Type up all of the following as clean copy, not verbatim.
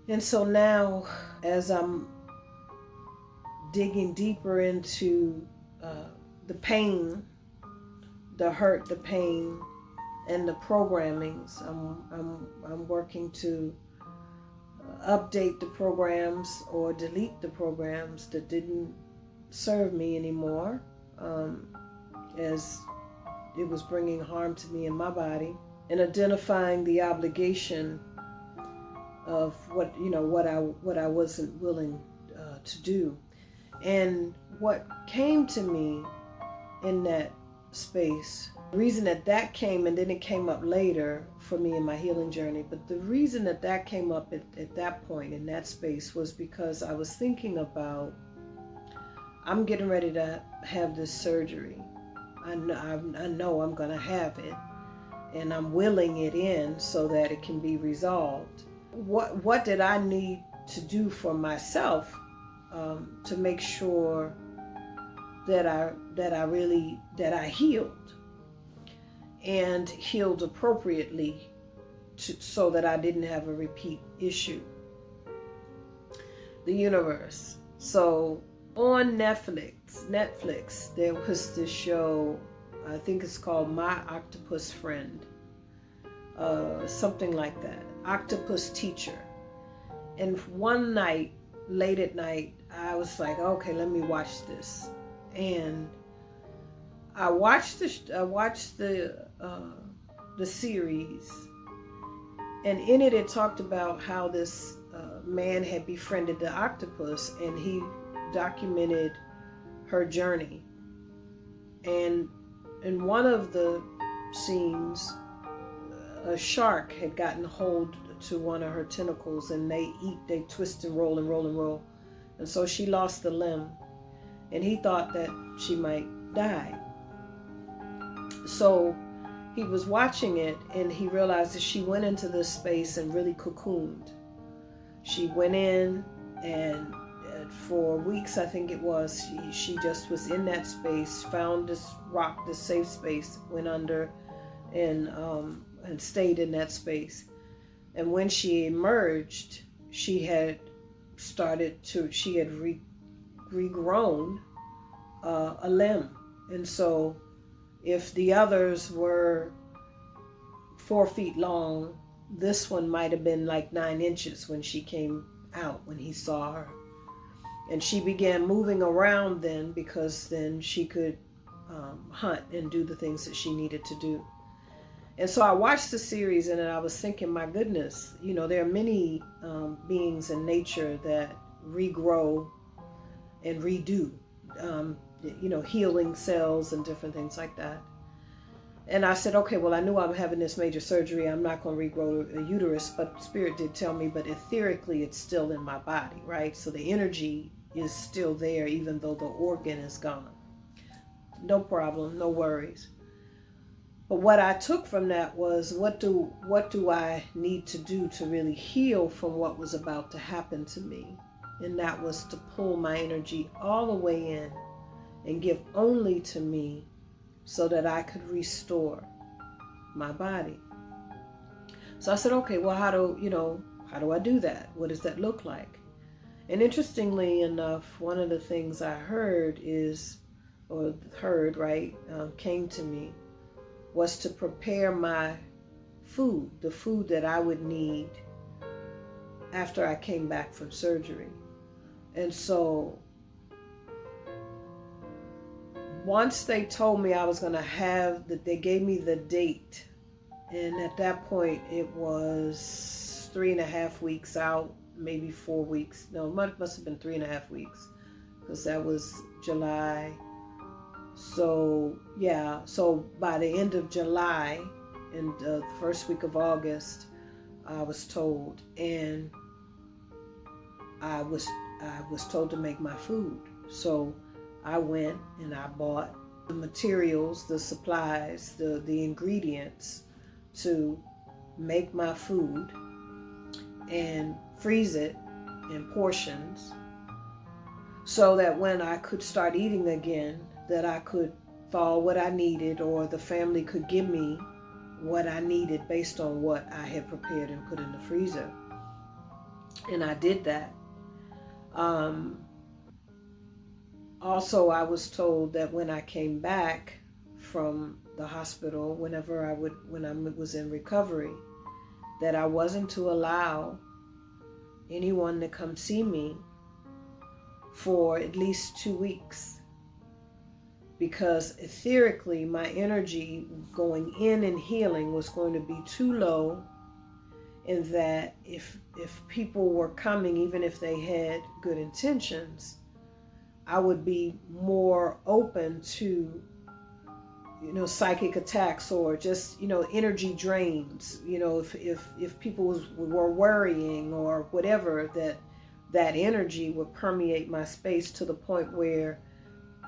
And so now, as I'm digging deeper into the pain, the hurt, the pain, and the programmings, I'm working to update the programs or delete the programs that didn't serve me anymore, as it was bringing harm to me in my body, and identifying the obligation of what I wasn't willing to do. And what came to me in that space, the reason that came, and then it came up later for me in my healing journey, but the reason that came up at that point in that space was because I was thinking about, I'm getting ready to have this surgery. I know I'm going to have it, and I'm willing it in so that it can be resolved. What did I need to do for myself to make sure that I healed, and healed appropriately, so that I didn't have a repeat issue? The universe. So on Netflix, there was this show, I think it's called My Octopus Friend, something like that, Octopus Teacher. And one night, late at night, I was like, okay, let me watch this. And I watched the series, and in it talked about how this man had befriended the octopus, and he documented her journey. And in one of the scenes, a shark had gotten hold to one of her tentacles, and they twist and roll and roll and roll. And so she lost a limb, and he thought that she might die. So he was watching it, and he realized that she went into this space and really cocooned. She went in, and for weeks, I think it was, she just was in that space, found this rock, this safe space, went under, and stayed in that space. And when she emerged, she had regrown a limb. And so if the others were 4 feet long, this one might have been like 9 inches when she came out, when he saw her. And she began moving around then, because then she could hunt and do the things that she needed to do. And so I watched the series, and I was thinking, my goodness, there are many beings in nature that regrow and redo, healing cells and different things like that. And I said, okay, well, I knew I'm having this major surgery. I'm not going to regrow a uterus, but Spirit did tell me, but etherically, it's still in my body, right? So the energy is still there, even though the organ is gone. No problem, no worries. But what I took from that was, what do I need to do to really heal from what was about to happen to me? And that was to pull my energy all the way in and give only to me, so that I could restore my body. So I said, okay, well, how do I do that? What does that look like? And interestingly enough, one of the things I came to me, was to prepare my food, the food that I would need after I came back from surgery. And so once they told me I was going to have, they gave me the date. And at that point, it was 3.5 weeks out, maybe 4 weeks. No, it must have been 3.5 weeks, because that was July. So yeah, so by the end of July and the first week of August, I was told, and I was told to make my food. So I went and I bought the materials, the supplies, the ingredients to make my food, and freeze it in portions, so that when I could start eating again, that I could thaw what I needed, or the family could give me what I needed based on what I had prepared and put in the freezer. And I did that. Also, I was told that when I came back from the hospital, when I was in recovery, that I wasn't to allow anyone to come see me for at least 2 weeks, because etherically my energy going in and healing was going to be too low, and that if people were coming, even if they had good intentions, I would be more open to, psychic attacks, or just, energy drains. If people were worrying or whatever, that energy would permeate my space to the point where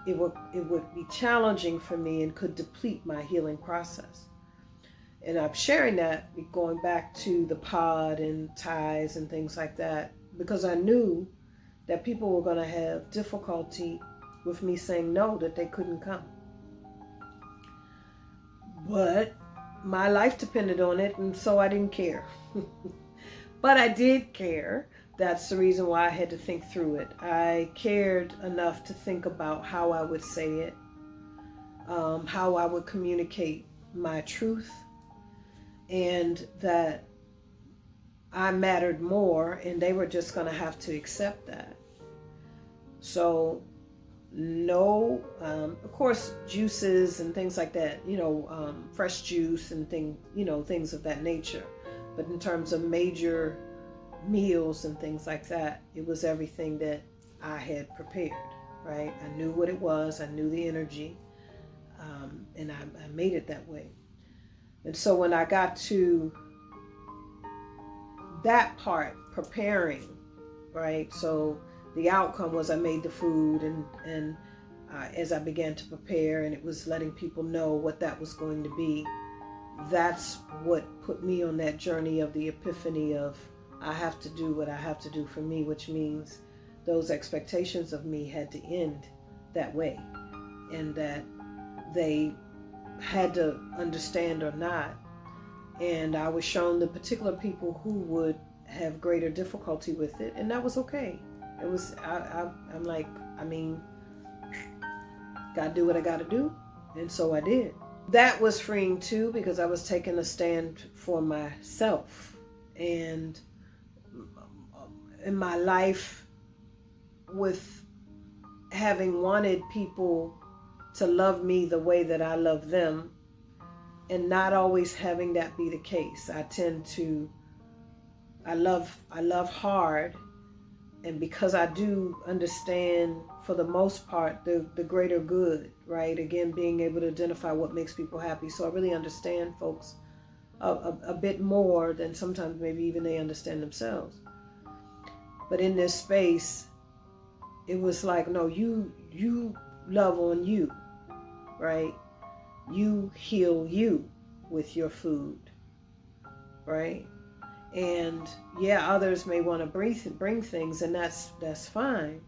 it would be challenging for me and could deplete my healing process. And I'm sharing that, going back to the pod and ties and things like that, because I knew that people were going to have difficulty with me saying no, that they couldn't come. But my life depended on it, and so I didn't care. But I did care. That's the reason why I had to think through it. I cared enough to think about how I would say it, how I would communicate my truth, and that I mattered more, and they were just going to have to accept that. So no, of course, juices and things like that, fresh juice and things of that nature. But in terms of major meals and things like that, it was everything that I had prepared, right? I knew what it was. I knew the energy, and I made it that way. And so when I got to that part, preparing, right? So the outcome was I made the food, and as I began to prepare, and it was letting people know what that was going to be, that's what put me on that journey of the epiphany of, I have to do what I have to do for me, which means those expectations of me had to end that way, and that they had to understand or not. And I was shown the particular people who would have greater difficulty with it, and that was okay. It was, I'm like, gotta do what I gotta do, and so I did. That was freeing too, because I was taking a stand for myself. And in my life, with having wanted people to love me the way that I love them, and not always having that be the case, I love hard. And because I do understand, for the most part, the greater good, right? Again, being able to identify what makes people happy. So I really understand folks a bit more than sometimes maybe even they understand themselves. But in this space, it was like, no, you love on you, right? You heal you with your food, right? And yeah, others may want to bring things, and that's fine.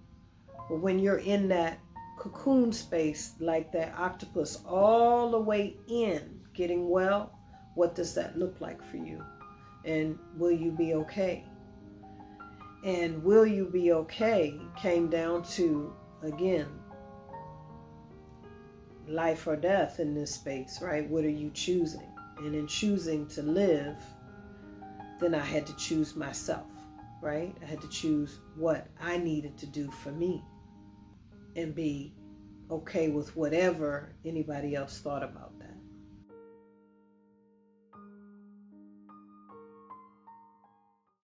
But when you're in that cocoon space, like that octopus, all the way in, getting well, what does that look like for you? And will you be okay? And will you be okay came down to, again, life or death in this space, right? What are you choosing? And in choosing to live, then I had to choose myself, right? I had to choose what I needed to do for me, and be okay with whatever anybody else thought about that.